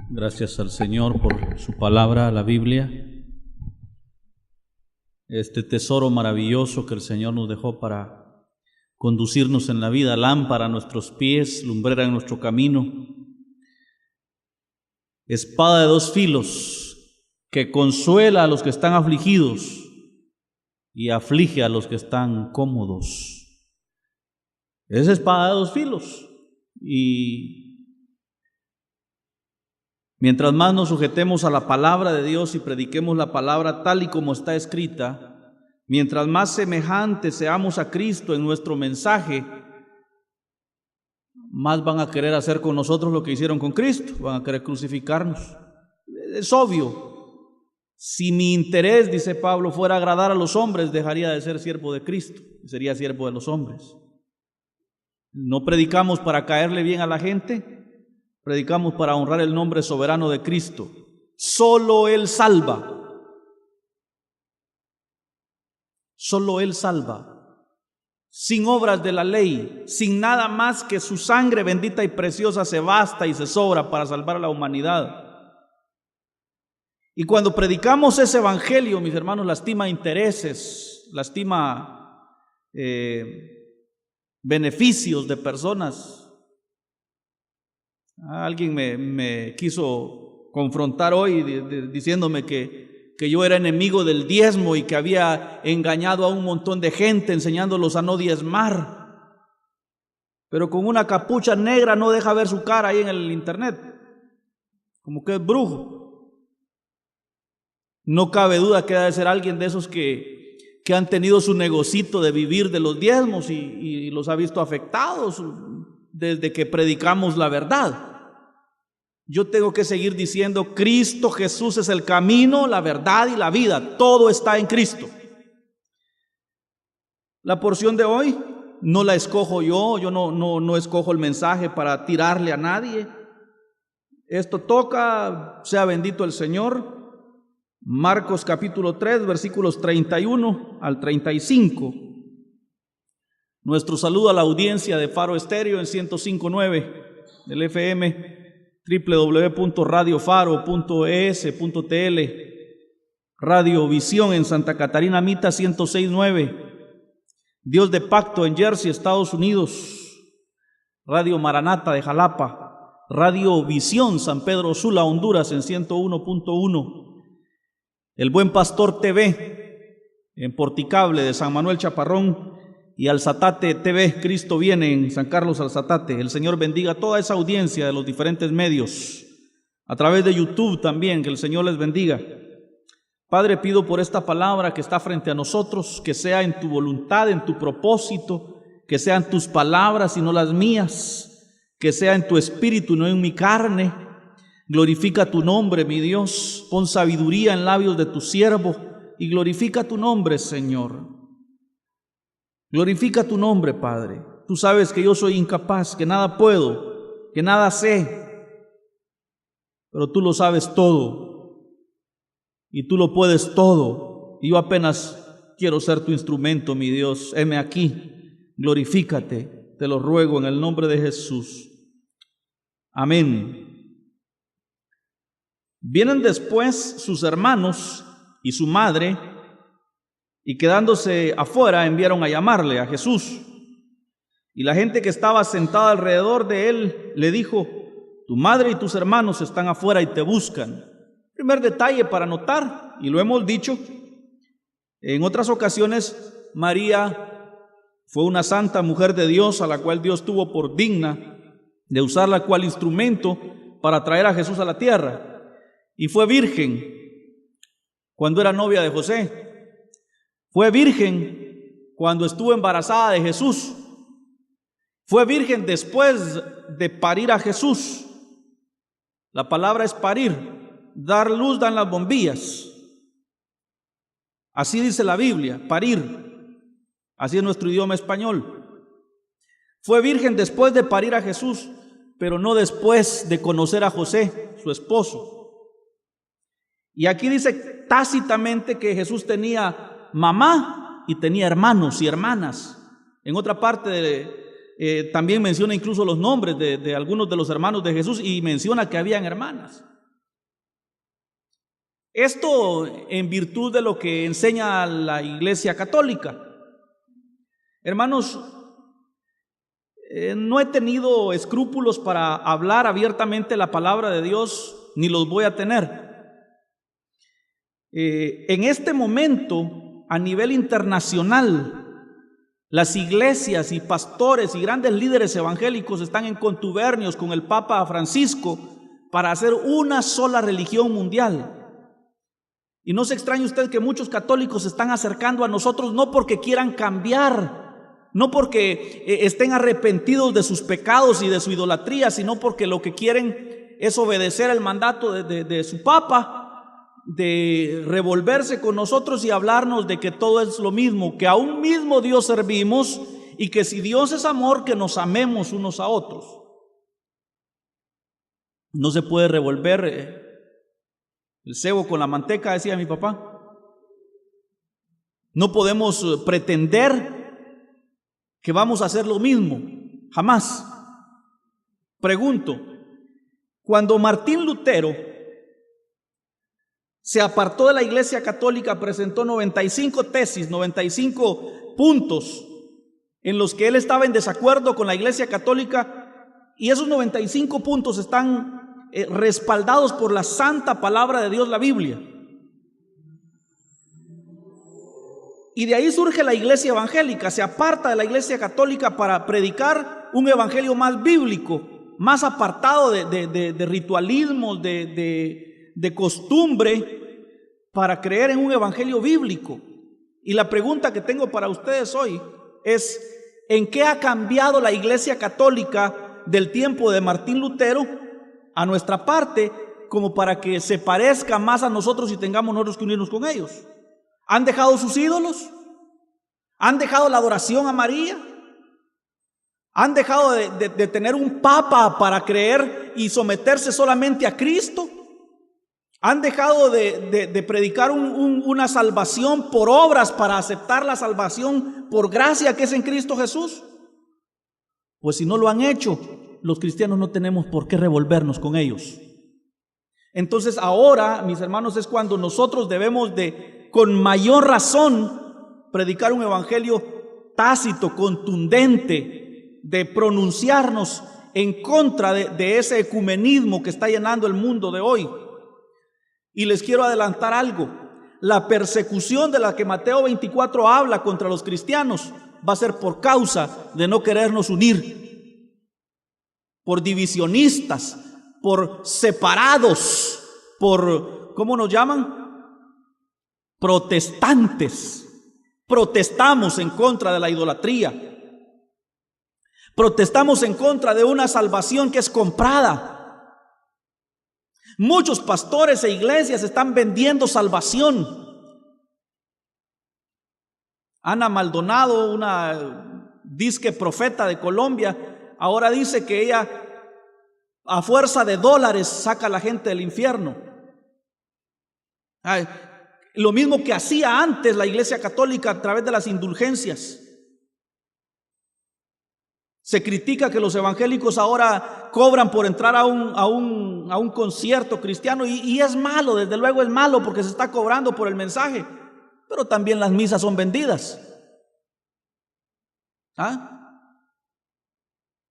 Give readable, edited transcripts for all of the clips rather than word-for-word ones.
Gracias al Señor por su palabra, la Biblia, este tesoro maravilloso que el Señor nos dejó para conducirnos en la vida, lámpara a nuestros pies, lumbrera en nuestro camino, espada de dos filos que consuela a los que están afligidos y aflige a los que están cómodos. Es espada de dos filos, y mientras más nos sujetemos a la palabra de Dios y prediquemos la palabra tal y como está escrita, mientras más semejantes seamos a Cristo en nuestro mensaje, más van a querer hacer con nosotros lo que hicieron con Cristo, van a querer crucificarnos. Es obvio. Si mi interés, dice Pablo, fuera agradar a los hombres, dejaría de ser siervo de Cristo, sería siervo de los hombres. No predicamos para caerle bien a la gente, predicamos para honrar el nombre soberano de Cristo. Solo Él salva. Solo Él salva. Sin obras de la ley, sin nada más que su sangre bendita y preciosa se basta y se sobra para salvar a la humanidad. Y cuando predicamos ese evangelio, mis hermanos, lastima intereses, lastima beneficios de personas. Alguien me quiso confrontar hoy diciéndome que yo era enemigo del diezmo y que había engañado a un montón de gente enseñándolos a no diezmar. Pero con una capucha negra no deja ver su cara ahí en el internet, como que es brujo. No cabe duda que ha de ser alguien de esos que han tenido su negocito de vivir de los diezmos y los ha visto afectados desde que predicamos la verdad. Yo tengo que seguir diciendo: Cristo Jesús es el camino, la verdad y la vida. Todo está en Cristo. La porción de hoy no la escojo yo no escojo el mensaje para tirarle a nadie. Esto toca, sea bendito el Señor. Marcos capítulo 3, versículos 31 al 35. Nuestro saludo a la audiencia de Faro Estéreo en 105.9 del FM, www.radiofaro.es.tl, Radio Visión en Santa Catarina Mita 106.9, Dios de Pacto en Jersey, Estados Unidos, Radio Maranata de Jalapa, Radio Visión San Pedro Sula, Honduras en 101.1, El Buen Pastor TV en Porticable de San Manuel Chaparrón y Alzatate TV, Cristo Viene en San Carlos Alzatate. El Señor bendiga a toda esa audiencia de los diferentes medios, a través de YouTube también, que el Señor les bendiga. Padre, pido por esta palabra que está frente a nosotros, que sea en tu voluntad, en tu propósito, que sean tus palabras y no las mías, que sea en tu espíritu y no en mi carne. Glorifica tu nombre, mi Dios, pon sabiduría en labios de tu siervo y glorifica tu nombre, Señor. Glorifica tu nombre, Padre. Tú sabes que yo soy incapaz, que nada puedo, que nada sé, pero tú lo sabes todo y tú lo puedes todo. Y yo apenas quiero ser tu instrumento, mi Dios. Heme aquí, glorifícate, te lo ruego en el nombre de Jesús. Amén. Vienen después sus hermanos y su madre, y quedándose afuera enviaron a llamarle a Jesús. Y la gente que estaba sentada alrededor de él le dijo: tu madre y tus hermanos están afuera y te buscan. Primer detalle para notar, y lo hemos dicho en otras ocasiones, María fue una santa mujer de Dios a la cual Dios tuvo por digna de usarla cual instrumento para traer a Jesús a la tierra. Y fue virgen cuando era novia de José. Fue virgen cuando estuvo embarazada de Jesús. Fue virgen después de parir a Jesús. La palabra es parir. Dar luz dan las bombillas. Así dice la Biblia, parir. Así es nuestro idioma español. Fue virgen después de parir a Jesús, pero no después de conocer a José, su esposo. Y aquí dice tácitamente que Jesús tenía mamá y tenía hermanos y hermanas. En otra parte también menciona incluso los nombres de algunos de los hermanos de Jesús y menciona que habían hermanas. Esto en virtud de lo que enseña la Iglesia Católica. Hermanos, no he tenido escrúpulos para hablar abiertamente la palabra de Dios, ni los voy a tener. En este momento, a nivel internacional, las iglesias y pastores y grandes líderes evangélicos están en contubernios con el Papa Francisco para hacer una sola religión mundial. Y no se extrañe usted que muchos católicos se están acercando a nosotros no porque quieran cambiar, no porque estén arrepentidos de sus pecados y de su idolatría, sino porque lo que quieren es obedecer el mandato de su Papa, de revolverse con nosotros y hablarnos de que todo es lo mismo, que a un mismo Dios servimos y que si Dios es amor, que nos amemos unos a otros. No se puede revolver el cebo con la manteca, decía mi papá. No podemos pretender que vamos a hacer lo mismo, jamás. Pregunto, cuando Martín Lutero se apartó de la Iglesia Católica, presentó 95 tesis, 95 puntos en los que él estaba en desacuerdo con la Iglesia Católica, y esos 95 puntos están respaldados por la santa palabra de Dios, la Biblia. Y de ahí surge la Iglesia Evangélica, se aparta de la Iglesia Católica para predicar un evangelio más bíblico, más apartado de ritualismos, de costumbre, para creer en un evangelio bíblico. Y la pregunta que tengo para ustedes hoy es: ¿en qué ha cambiado la Iglesia Católica del tiempo de Martín Lutero a nuestra parte, como para que se parezca más a nosotros y tengamos nosotros que unirnos con ellos? ¿Han dejado sus ídolos? ¿Han dejado la adoración a María? ¿Han dejado de tener un papa para creer y someterse solamente a Cristo? ¿Han dejado de predicar una salvación por obras para aceptar la salvación por gracia que es en Cristo Jesús? Pues si no lo han hecho, los cristianos no tenemos por qué revolvernos con ellos. Entonces ahora, mis hermanos, es cuando nosotros debemos con mayor razón, predicar un evangelio tácito, contundente, de pronunciarnos en contra de ese ecumenismo que está llenando el mundo de hoy. Y les quiero adelantar algo: la persecución de la que Mateo 24 habla contra los cristianos va a ser por causa de no querernos unir, por divisionistas, por separados, por, ¿cómo nos llaman? Protestantes. Protestamos en contra de la idolatría. Protestamos en contra de una salvación que es comprada. Muchos pastores e iglesias están vendiendo salvación. Ana Maldonado, una disque profeta de Colombia, ahora dice que ella a fuerza de dólares saca a la gente del infierno. Lo mismo que hacía antes la Iglesia Católica a través de las indulgencias. Se critica que los evangélicos ahora cobran por entrar a un concierto cristiano, y es malo, desde luego es malo, porque se está cobrando por el mensaje, pero también las misas son vendidas.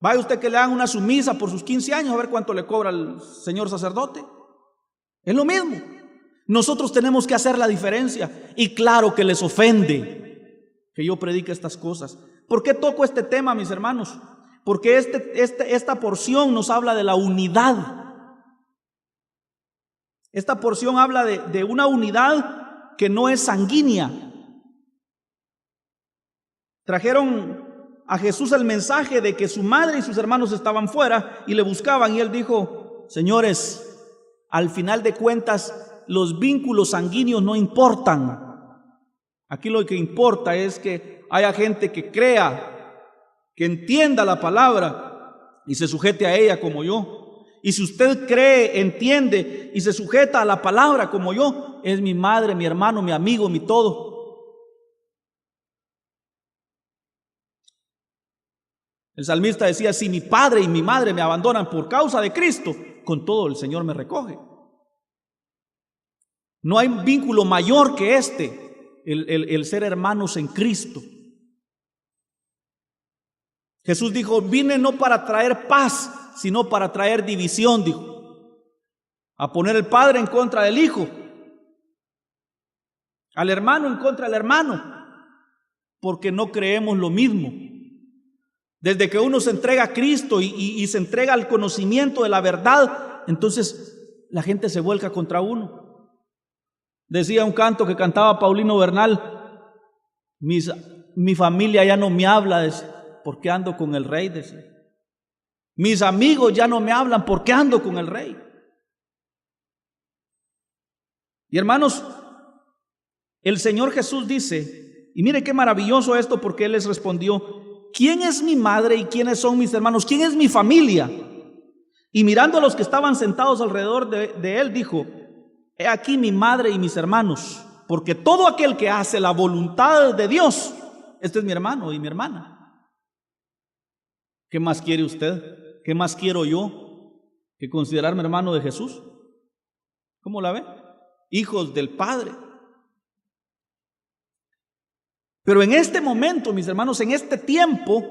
Vaya usted que le hagan una sumisa por sus 15 años a ver cuánto le cobra el señor sacerdote. Es lo mismo. Nosotros tenemos que hacer la diferencia, y claro que les ofende que yo predique estas cosas. ¿Por qué toco este tema, mis hermanos? Porque esta porción nos habla de la unidad. Esta porción habla de una unidad que no es sanguínea. Trajeron a Jesús el mensaje de que su madre y sus hermanos estaban fuera y le buscaban, y él dijo: señores, al final de cuentas los vínculos sanguíneos no importan. Aquí lo que importa es que haya gente que crea, que entienda la palabra y se sujete a ella como yo. Y si usted cree, entiende y se sujeta a la palabra como yo, es mi madre, mi hermano, mi amigo, mi todo. El salmista decía: si mi padre y mi madre me abandonan por causa de Cristo, con todo el Señor me recoge. No hay vínculo mayor que el ser hermanos en Cristo. Jesús dijo, vine no para traer paz, sino para traer división, dijo. A poner el padre en contra del hijo, al hermano en contra del hermano, porque no creemos lo mismo. Desde que uno se entrega a Cristo y se entrega al conocimiento de la verdad, entonces la gente se vuelca contra uno. Decía un canto que cantaba Paulino Bernal, mi familia ya no me habla, porque ando con el rey. Mis amigos ya no me hablan porque ando con el rey. Y hermanos, el Señor Jesús dice, y mire qué maravilloso esto, porque Él les respondió, ¿quién es mi madre y quiénes son mis hermanos? ¿Quién es mi familia? Y mirando a los que estaban sentados alrededor de Él, dijo, he aquí mi madre y mis hermanos, porque todo aquel que hace la voluntad de Dios, este es mi hermano y mi hermana. ¿Qué más quiere usted? ¿Qué más quiero yo que considerarme hermano de Jesús? ¿Cómo la ve? Hijos del Padre. Pero en este momento, mis hermanos, en este tiempo,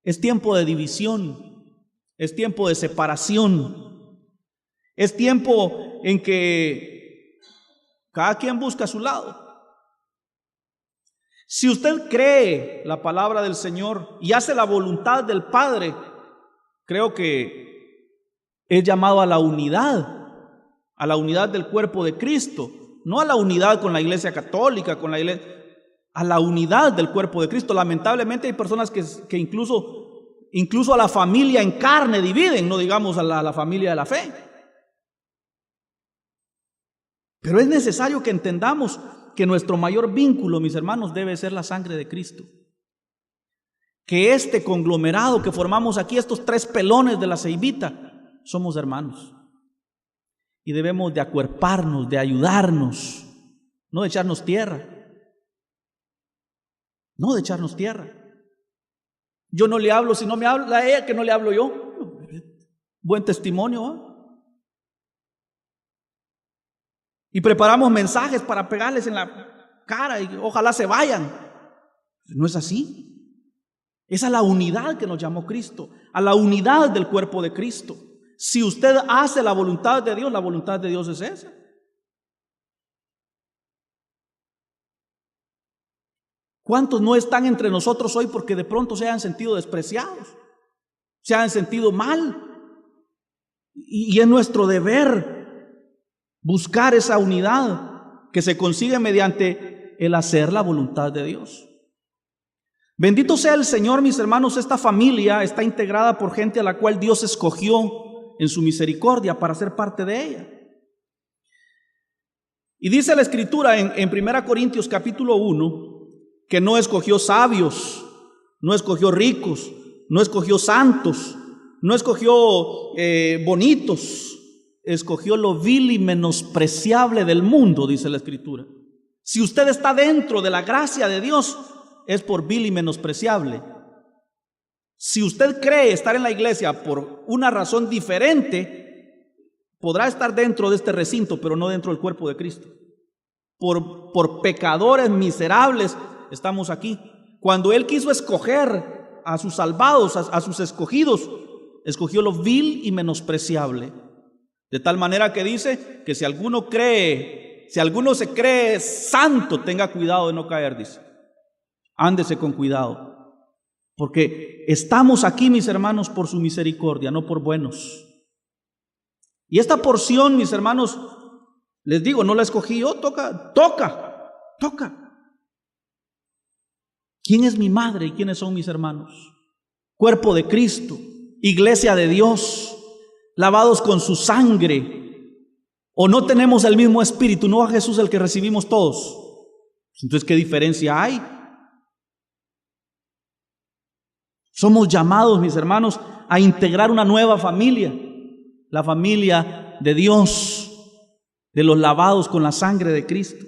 es tiempo de división, es tiempo de separación, es tiempo en que cada quien busca a su lado. Si usted cree la palabra del Señor y hace la voluntad del Padre, creo que es llamado a la unidad del cuerpo de Cristo, no a la unidad con la Iglesia Católica, a la unidad del cuerpo de Cristo. Lamentablemente hay personas que incluso a la familia en carne dividen, no digamos a la familia de la fe. Pero es necesario que entendamos que nuestro mayor vínculo, mis hermanos, debe ser la sangre de Cristo. Que este conglomerado que formamos aquí, estos 3 pelones de la ceibita, somos hermanos. Y debemos de acuerparnos, de ayudarnos, no de echarnos tierra. No de echarnos tierra. Yo no le hablo, si no me habla a ella, que no le hablo yo. Buen testimonio, ¿eh? Y preparamos mensajes para pegarles en la cara y ojalá se vayan. No es así. Es a la unidad que nos llamó Cristo, a la unidad del cuerpo de Cristo. Si usted hace la voluntad de Dios, la voluntad de Dios es esa. ¿Cuántos no están entre nosotros hoy porque de pronto se hayan sentido despreciados, se hayan sentido mal? Y es nuestro deber buscar esa unidad que se consigue mediante el hacer la voluntad de Dios. Bendito sea el Señor, mis hermanos. Esta familia está integrada por gente a la cual Dios escogió en su misericordia para ser parte de ella. Y dice la Escritura en 1 Corintios capítulo 1 que no escogió sabios, no escogió ricos, no escogió santos, no escogió bonitos, escogió lo vil y menospreciable del mundo, dice la Escritura. Si usted está dentro de la gracia de Dios, es por vil y menospreciable. Si usted cree estar en la iglesia por una razón diferente, podrá estar dentro de este recinto, pero no dentro del cuerpo de Cristo. Por pecadores miserables estamos aquí. Cuando Él quiso escoger a sus salvados, a sus escogidos, escogió lo vil y menospreciable. De tal manera que dice que si alguno se cree santo, tenga cuidado de no caer, dice. Ándese con cuidado, porque estamos aquí, mis hermanos, por su misericordia, no por buenos. Y esta porción, mis hermanos, les digo, no la escogí yo, toca. ¿Quién es mi madre y quiénes son mis hermanos? Cuerpo de Cristo, iglesia de Dios, lavados con su sangre. ¿O no tenemos el mismo espíritu? ¿No a Jesús el que recibimos todos? Entonces, ¿qué diferencia hay? Somos llamados, mis hermanos, a integrar una nueva familia, la familia de Dios, de los lavados con la sangre de Cristo.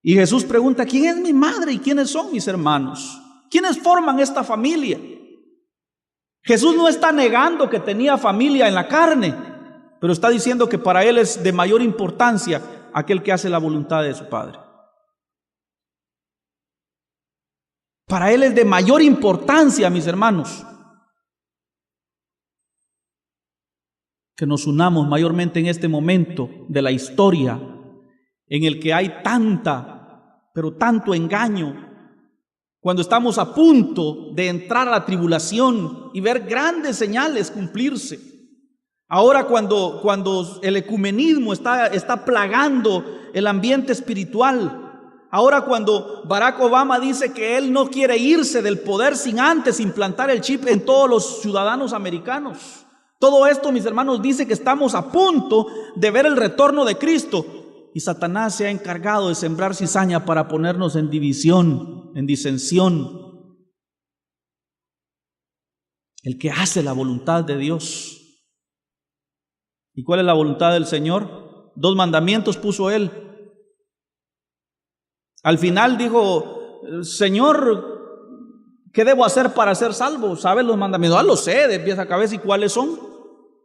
Y Jesús pregunta, ¿quién es mi madre y quiénes son mis hermanos? ¿Quiénes forman esta familia? Jesús no está negando que tenía familia en la carne. pero está diciendo que para él es de mayor importancia aquel que hace la voluntad de su Padre. Para él es de mayor importancia, mis hermanos, que nos unamos mayormente en este momento de la historia en el que hay pero tanto engaño, cuando estamos a punto de entrar a la tribulación y ver grandes señales cumplirse. Ahora cuando el ecumenismo está plagando el ambiente espiritual. Ahora cuando Barack Obama dice que él no quiere irse del poder sin antes implantar el chip en todos los ciudadanos americanos. Todo esto, mis hermanos, dice que estamos a punto de ver el retorno de Cristo. Y Satanás se ha encargado de sembrar cizaña para ponernos en división, en disensión. El que hace la voluntad de Dios. ¿Y cuál es la voluntad del Señor? 2 mandamientos puso Él. Al final dijo: Señor, ¿qué debo hacer para ser salvo? ¿Sabes los mandamientos? Lo sé de pies a cabeza. ¿Y cuáles son?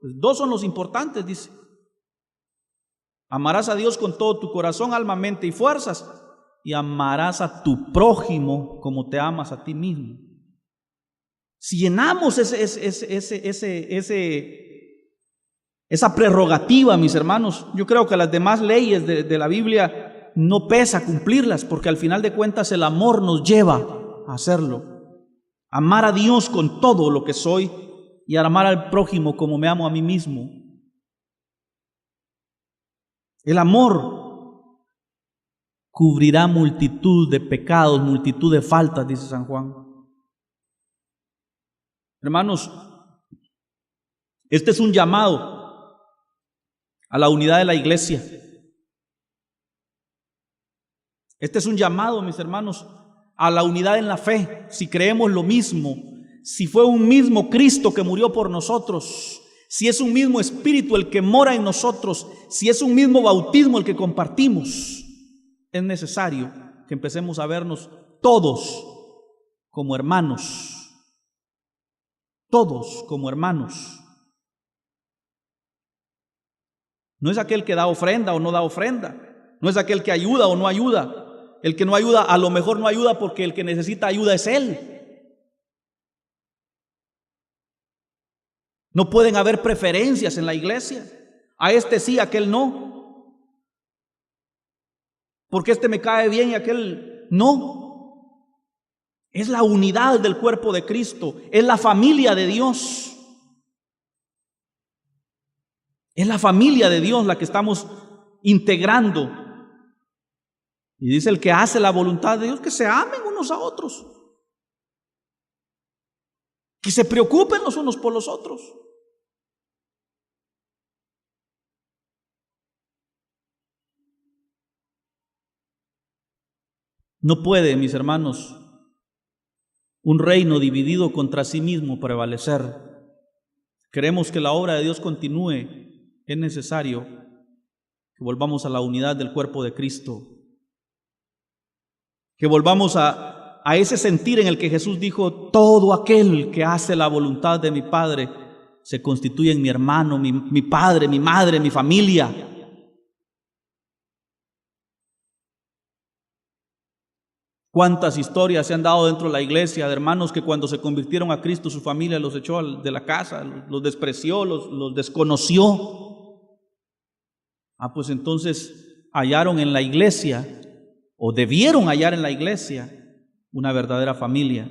Pues 2 son los importantes, dice. Amarás a Dios con todo tu corazón, alma, mente y fuerzas, y amarás a tu prójimo como te amas a ti mismo. Si llenamos esa prerrogativa, mis hermanos, yo creo que las demás leyes de la Biblia no pesa cumplirlas, porque al final de cuentas el amor nos lleva a hacerlo. Amar a Dios con todo lo que soy y amar al prójimo como me amo a mí mismo. El amor cubrirá multitud de pecados, multitud de faltas, dice San Juan. Hermanos, este es un llamado a la unidad de la iglesia. Este es un llamado, mis hermanos, a la unidad en la fe. Si creemos lo mismo, si fue un mismo Cristo que murió por nosotros, si es un mismo Espíritu el que mora en nosotros, si es un mismo bautismo el que compartimos, es necesario que empecemos a vernos todos como hermanos. Todos como hermanos. No es aquel que da ofrenda o no da ofrenda. No es aquel que ayuda o no ayuda. El que no ayuda, a lo mejor no ayuda porque el que necesita ayuda es él. No pueden haber preferencias en la iglesia. A este sí, a aquel no. Porque este me cae bien y aquel no. Es la unidad del cuerpo de Cristo. Es la familia de Dios. Es la familia de Dios la que estamos integrando. Y dice: el que hace la voluntad de Dios, que se amen unos a otros, que se preocupen los unos por los otros. No puede, mis hermanos, un reino dividido contra sí mismo prevalecer. Queremos que la obra de Dios continúe. Es necesario que volvamos a la unidad del cuerpo de Cristo. Que volvamos a ese sentir en el que Jesús dijo: todo aquel que hace la voluntad de mi Padre se constituye en mi hermano, mi padre, mi madre, mi familia. ¿Cuántas historias se han dado dentro de la iglesia de hermanos que cuando se convirtieron a Cristo su familia los echó de la casa, los despreció, los desconoció? Pues entonces hallaron en la iglesia, o debieron hallar en la iglesia, una verdadera familia.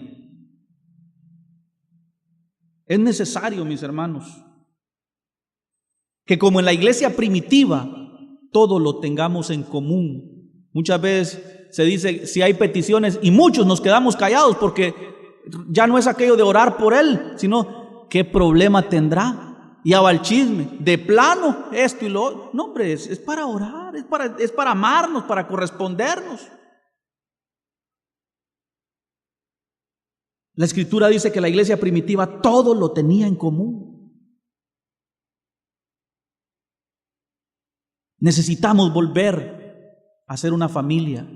Es necesario, mis hermanos, que como en la iglesia primitiva, todo lo tengamos en común. Muchas veces se dice, si hay peticiones, y muchos nos quedamos callados porque ya no es aquello de orar por él, sino ¿qué problema tendrá? Ya va el chisme, de plano, esto y lo otro. No, hombre, es para orar, es para amarnos, para correspondernos. La Escritura dice que la iglesia primitiva todo lo tenía en común. Necesitamos volver a ser una familia,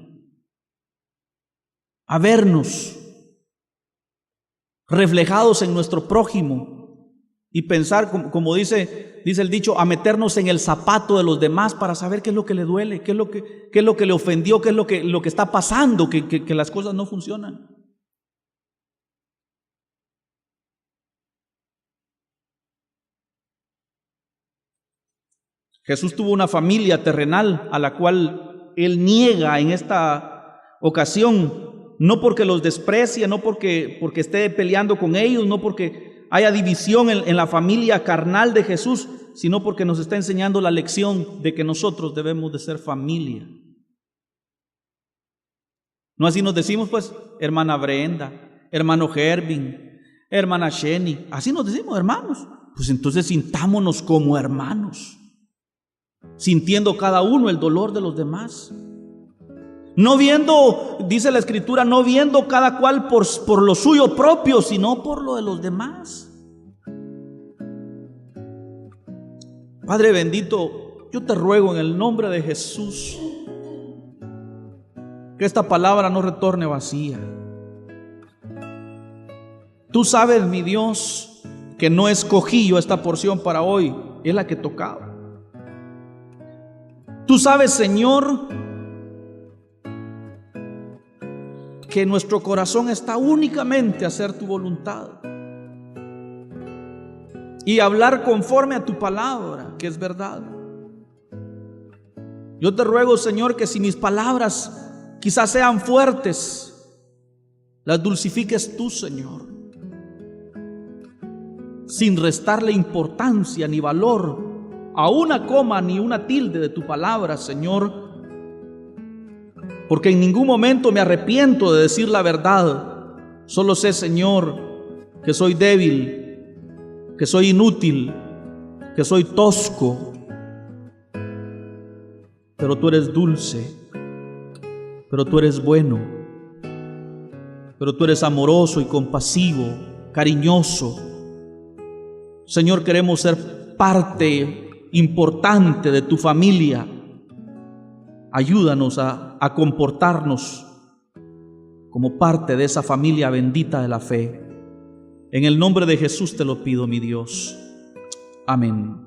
a vernos reflejados en nuestro prójimo y pensar, como dice el dicho, a meternos en el zapato de los demás para saber qué es lo que le duele, qué es lo que le ofendió, qué es lo que está pasando, que las cosas no funcionan. Jesús tuvo una familia terrenal a la cual Él niega en esta ocasión, no porque los desprecie, no porque esté peleando con ellos, no porque haya división en la familia carnal de Jesús, sino porque nos está enseñando la lección de que nosotros debemos de ser familia. No así nos decimos, pues, hermana Brenda, hermano Gervin, hermana Sheni, así nos decimos, hermanos. Pues entonces sintámonos como hermanos, sintiendo cada uno el dolor de los demás. No viendo, dice la Escritura, no viendo cada cual por lo suyo propio, sino por lo de los demás. Padre bendito, yo te ruego en el nombre de Jesús que esta palabra no retorne vacía. Tú sabes, mi Dios, que no escogí yo esta porción para hoy, es la que tocaba. Tú sabes, Señor, que nuestro corazón está únicamente a hacer tu voluntad y hablar conforme a tu palabra, que es verdad. Yo te ruego, Señor, que si mis palabras quizás sean fuertes, las dulcifiques tú, Señor, sin restarle importancia ni valor a una coma ni una tilde de tu palabra, Señor, porque en ningún momento me arrepiento de decir la verdad. Solo sé, Señor, que soy débil, que soy inútil, que soy tosco, pero tú eres dulce, pero tú eres bueno, pero tú eres amoroso y compasivo, cariñoso. Señor, queremos ser parte importante de tu familia. Ayúdanos a comportarnos como parte de esa familia bendita de la fe. En el nombre de Jesús te lo pido, mi Dios. Amén.